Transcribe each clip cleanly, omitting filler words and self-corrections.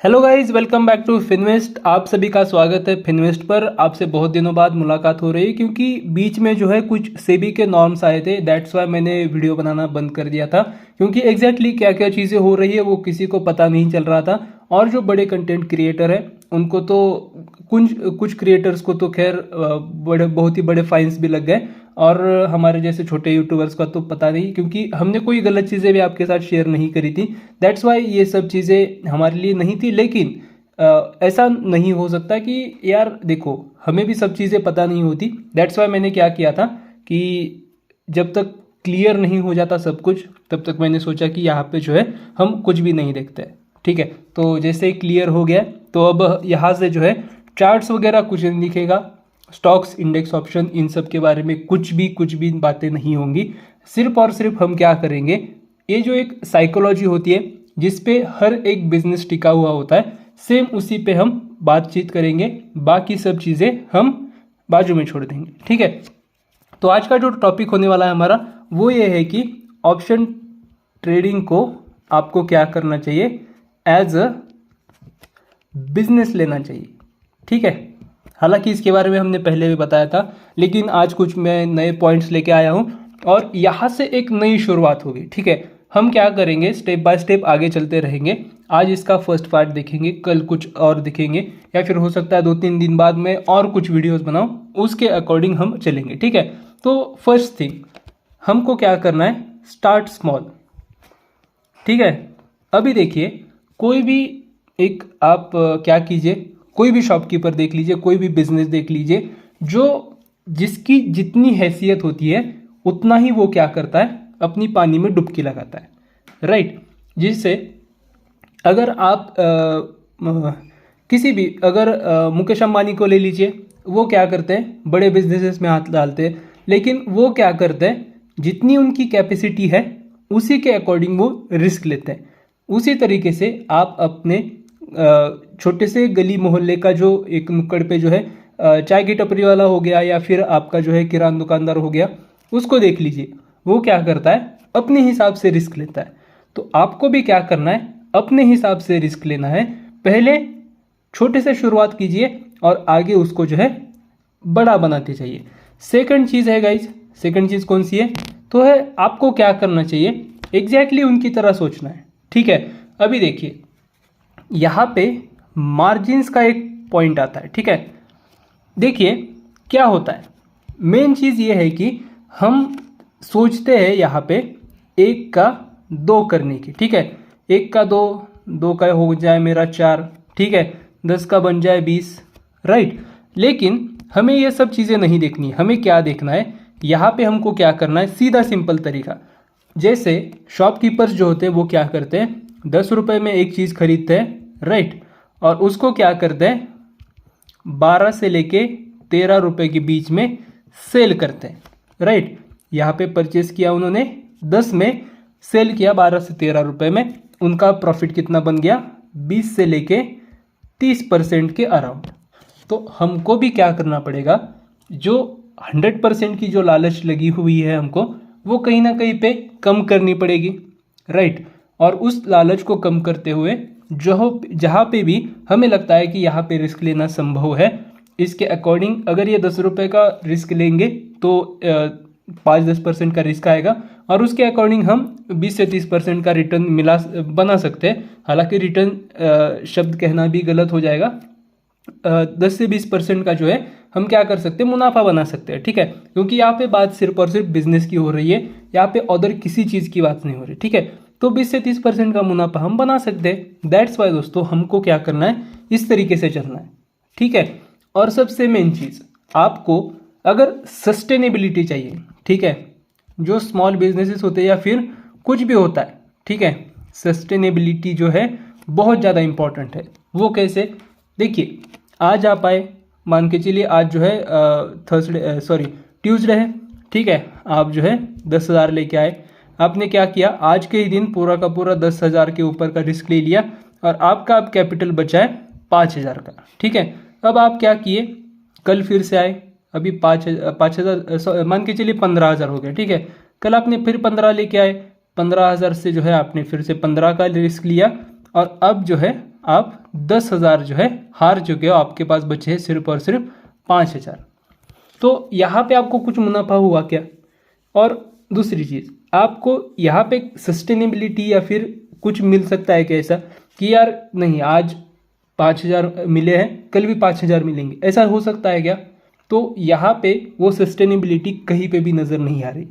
Hello guys, welcome back to Finvest. आप सभी का स्वागत है फिनवेस्ट पर। आपसे बहुत दिनों बाद मुलाकात हो रही है क्योंकि बीच में जो है कुछ सेबी के नॉर्म्स आए थे। दैट्स वाई मैंने वीडियो बनाना बंद कर दिया था क्योंकि एग्जैक्टली क्या क्या चीज़ें हो रही है वो किसी को पता नहीं चल रहा था। और जो बड़े कंटेंट क्रिएटर हैं उनको तो कुछ कुछ क्रिएटर्स को तो खैर बड़े बहुत ही बड़े फाइन्स भी लग गए, और हमारे जैसे छोटे यूट्यूबर्स का तो पता नहीं क्योंकि हमने कोई गलत चीज़ें भी आपके साथ शेयर नहीं करी थी। दैट्स वाई ये सब चीज़ें हमारे लिए नहीं थी। लेकिन ऐसा नहीं हो सकता कि यार देखो, हमें भी सब चीज़ें पता नहीं होती। दैट्स वाई मैंने क्या किया था कि जब तक क्लियर नहीं हो जाता सब कुछ तब तक मैंने सोचा कि यहाँ पे जो है हम कुछ भी नहीं देखते। ठीक है, तो जैसे क्लियर हो गया तो अब यहाँ से जो है चार्ट्स वगैरह कुछ नहीं दिखेगा, स्टॉक्स, इंडेक्स, ऑप्शन, इन सब के बारे में कुछ भी बातें नहीं होंगी। सिर्फ और सिर्फ हम क्या करेंगे, ये जो एक साइकोलॉजी होती है जिस पे हर एक बिजनेस टिका हुआ होता है, सेम उसी पे हम बातचीत करेंगे। बाकी सब चीज़ें हम बाजू में छोड़ देंगे। ठीक है, तो आज का जो टॉपिक होने वाला है हमारा वो ये है कि ऑप्शन ट्रेडिंग को आपको क्या करना चाहिए, एज अ बिजनेस लेना चाहिए। ठीक है, हालांकि इसके बारे में हमने पहले भी बताया था, लेकिन आज कुछ मैं नए पॉइंट्स लेके आया हूँ और यहाँ से एक नई शुरुआत होगी। ठीक है, हम क्या करेंगे, स्टेप बाय स्टेप आगे चलते रहेंगे। आज इसका फर्स्ट पार्ट देखेंगे, कल कुछ और दिखेंगे, या फिर हो सकता है 2-3 दिन बाद में और कुछ वीडियोस बनाऊं, उसके अकॉर्डिंग हम चलेंगे। ठीक है, तो फर्स्ट थिंग हमको क्या करना है, स्टार्ट स्मॉल। ठीक है, अभी देखिए कोई भी एक आप क्या कीजिए, कोई भी शॉपकीपर देख लीजिए, कोई भी बिजनेस देख लीजिए, जो जिसकी जितनी हैसियत होती है उतना ही वो क्या करता है, अपनी पानी में डुबकी लगाता है। राइट, जिससे अगर आप किसी भी अगर मुकेश अंबानी को ले लीजिए, वो क्या करते हैं, बड़े बिजनेसेस में हाथ डालते हैं, लेकिन वो क्या करते हैं, जितनी उनकी कैपेसिटी है उसी के अकॉर्डिंग वो रिस्क लेते हैं। उसी तरीके से आप अपने छोटे से गली मोहल्ले का जो एक नुक्कड़ पे जो है चाय की टपरी वाला हो गया, या फिर आपका जो है किराना दुकानदार हो गया, उसको देख लीजिए। वो क्या करता है, अपने हिसाब से रिस्क लेता है। तो आपको भी क्या करना है, अपने हिसाब से रिस्क लेना है। पहले छोटे से शुरुआत कीजिए और आगे उसको जो है बड़ा बनाते जाइए। सेकंड चीज़ है गाइज, सेकंड चीज़ कौन सी है, तो है आपको क्या करना चाहिए, एग्जैक्टली उनकी तरह सोचना है। ठीक है, अभी देखिए यहाँ पे मार्जिन्स का एक पॉइंट आता है। ठीक है, देखिए क्या होता है, मेन चीज़ ये है कि हम सोचते हैं यहाँ पे 1 का 2 करने की। ठीक है, 1 का 2, 2 का हो जाए मेरा 4, ठीक है, 10 का बन जाए 20। राइट, लेकिन हमें ये सब चीज़ें नहीं देखनी। हमें क्या देखना है, यहाँ पे हमको क्या करना है, सीधा सिंपल तरीका। जैसे शॉपकीपर्स जो होते हैं वो क्या करते हैं, 10 रुपये में एक चीज़ खरीदते हैं। राइट, और उसको क्या करते हैं, 12 से लेके 13 रुपये के बीच में सेल करते हैं। राइट, यहाँ पे परचेस किया उन्होंने 10 में, सेल किया 12 से 13 रुपये में, उनका प्रॉफिट कितना बन गया, 20 से लेके 30% के अराउंड। तो हमको भी क्या करना पड़ेगा, जो 100% की जो लालच लगी हुई है हमको, वो कहीं ना कहीं पे कम करनी पड़ेगी। राइट, और उस लालच को कम करते हुए जो जहाँ पे भी हमें लगता है कि यहाँ पे रिस्क लेना संभव है, इसके अकॉर्डिंग अगर ये 10 रुपये का रिस्क लेंगे तो 5-10% का रिस्क आएगा, और उसके अकॉर्डिंग हम 20 से 30% का रिटर्न बना सकते हैं। हालांकि रिटर्न शब्द कहना भी गलत हो जाएगा। 10 से 20% का जो है हम क्या कर सकते हैं, मुनाफा बना सकते हैं। ठीक है, क्योंकि यहाँ पे बात सिर्फ और सिर्फ बिजनेस की हो रही है, यहाँ पे अदर किसी चीज़ की बात नहीं हो रही। ठीक है, तो 20 से 30% का मुनाफा हम बना सकते हैं। दैट्स वाई दोस्तों हमको क्या करना है, इस तरीके से चलना है। ठीक है, और सबसे मेन चीज़, आपको अगर सस्टेनेबिलिटी चाहिए, ठीक है, जो स्मॉल बिजनेसेस होते हैं या फिर कुछ भी होता है, ठीक है, सस्टेनेबिलिटी जो है बहुत ज़्यादा इंपॉर्टेंट है। वो कैसे, देखिए आज आप आए, मान के चलिए आज जो है ट्यूसडे है। ठीक है, आप जो है 10,000 लेके आए। आपने क्या किया, आज के ही दिन पूरा का पूरा 10,000 के ऊपर का रिस्क ले लिया, और आपका अब कैपिटल बचा है 5,000 का। ठीक है, अब आप क्या किए, कल फिर से आए, अभी 5,000 मान के चलिए 15,000 हो गया। ठीक है, कल आपने फिर 15 लेके आए, 15,000 से जो है आपने फिर से 15 का रिस्क लिया, और अब जो है आप 10,000 जो है हार चुके हो, आपके पास बचे हैं सिर्फ और सिर्फ 5,000। तो यहाँ पे आपको कुछ मुनाफा हुआ क्या? और दूसरी चीज़, आपको यहाँ पे सस्टेनेबिलिटी या फिर कुछ मिल सकता है क्या ऐसा कि यार नहीं आज 5,000 मिले हैं कल भी 5,000 मिलेंगे, ऐसा हो सकता है क्या? तो यहाँ पे वो सस्टेनेबिलिटी कहीं पे भी नज़र नहीं आ रही।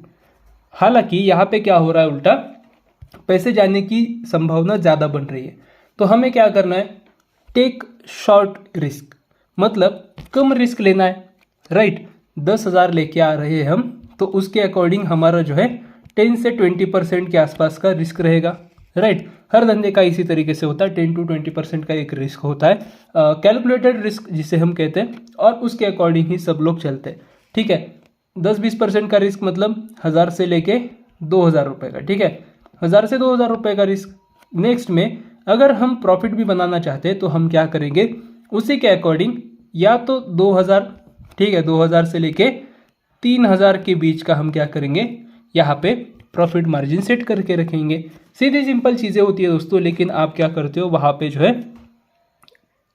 हालांकि यहाँ पे क्या हो रहा है, उल्टा पैसे जाने की संभावना ज़्यादा बन रही है। तो हमें क्या करना है, टेक शॉर्ट रिस्क, मतलब कम रिस्क लेना है, राइट। 10,000 लेके आ रहे हैं हम, तो उसके अकॉर्डिंग हमारा जो है 10 से 20% के आसपास का रिस्क रहेगा, राइट। हर धंधे का इसी तरीके से होता है, 10 to 20% का एक रिस्क होता है, कैलकुलेटेड रिस्क जिसे हम कहते हैं, और उसके अकॉर्डिंग ही सब लोग चलते हैं, ठीक है। 10-20% का रिस्क मतलब 1,000 से लेके 2,000 रुपये का, ठीक है, 1,000 से 2,000 रुपये का रिस्क। नेक्स्ट में अगर हम प्रॉफिट भी बनाना चाहते हैं तो हम क्या करेंगे, उसी के अकॉर्डिंग या तो 2,000, ठीक है, 2,000 से लेके 3,000 के बीच का हम क्या करेंगे, यहाँ पे प्रॉफिट मार्जिन सेट करके रखेंगे। सीधी सिंपल चीज़ें होती है दोस्तों, लेकिन आप क्या करते हो वहाँ पे जो है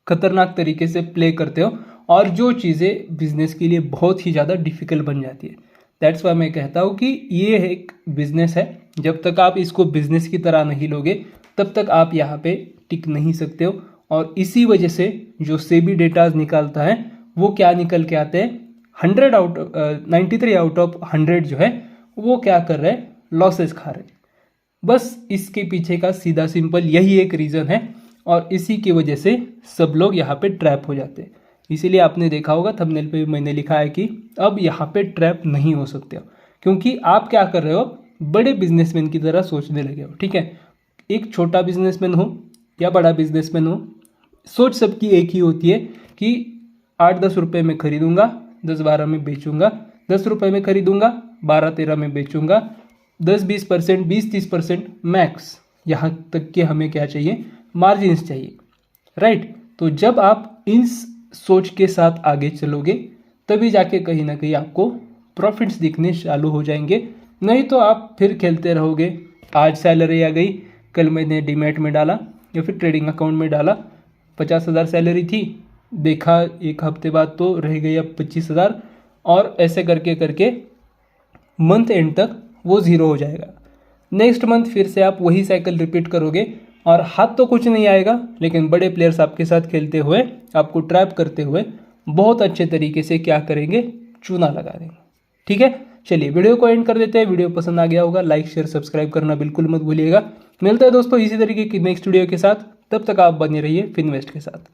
खतरनाक तरीके से प्ले करते हो, और जो चीज़ें बिजनेस के लिए बहुत ही ज़्यादा डिफिकल्ट बन जाती है। दैट्स वाई मैं कहता हूँ कि ये एक बिजनेस है, जब तक आप इसको बिजनेस की तरह नहीं लोगे तब तक आप यहाँ पे टिक नहीं सकते हो। और इसी वजह से जो सेबी डेटाज निकालता है वो क्या निकल के आते हैं, 93 आउट ऑफ 100 जो है वो क्या कर रहे हैं, लॉसेस खा रहे हैं। बस इसके पीछे का सीधा सिंपल यही एक रीज़न है, और इसी की वजह से सब लोग यहाँ पे ट्रैप हो जाते हैं। इसीलिए आपने देखा होगा थंबनेल पे भी मैंने लिखा है कि अब यहाँ पे ट्रैप नहीं हो सकते हो, क्योंकि आप क्या कर रहे हो, बड़े बिजनेसमैन की तरह सोचने लगे हो, ठीक है। एक छोटा बिजनेसमैन हो या बड़ा बिजनेसमैन हो, सोच सबकी एक ही होती है कि 8-10 रुपये में खरीदूंगा, 10-12 में बेचूंगा, 10 रुपये में खरीदूंगा, 12-13 में बेचूंगा, 10-20%, 20-30% मैक्स, यहाँ तक कि हमें क्या चाहिए, मार्जिन्स चाहिए, राइट। तो जब आप इन सोच के साथ आगे चलोगे तभी जाके कहीं ना कहीं आपको प्रॉफिट्स दिखने चालू हो जाएंगे, नहीं तो आप फिर खेलते रहोगे। आज सैलरी आ गई, कल मैंने डीमैट में डाला या फिर ट्रेडिंग अकाउंट में डाला, 50,000 सैलरी थी, देखा एक हफ्ते बाद तो रह गई अब 25,000, और ऐसे करके करके मंथ एंड तक वो ज़ीरो हो जाएगा। नेक्स्ट मंथ फिर से आप वही साइकिल रिपीट करोगे, और हाथ तो कुछ नहीं आएगा, लेकिन बड़े प्लेयर्स आपके साथ खेलते हुए, आपको ट्रैप करते हुए बहुत अच्छे तरीके से क्या करेंगे, चूना लगा देंगे, ठीक है। चलिए वीडियो को एंड कर देते हैं। वीडियो पसंद आ गया होगा, लाइक शेयर सब्सक्राइब करना बिल्कुल मत भूलिएगा। मिलते हैं दोस्तों इसी तरीके की नेक्स्ट वीडियो के साथ, तब तक आप बने रहिए फिनवेस्ट के साथ।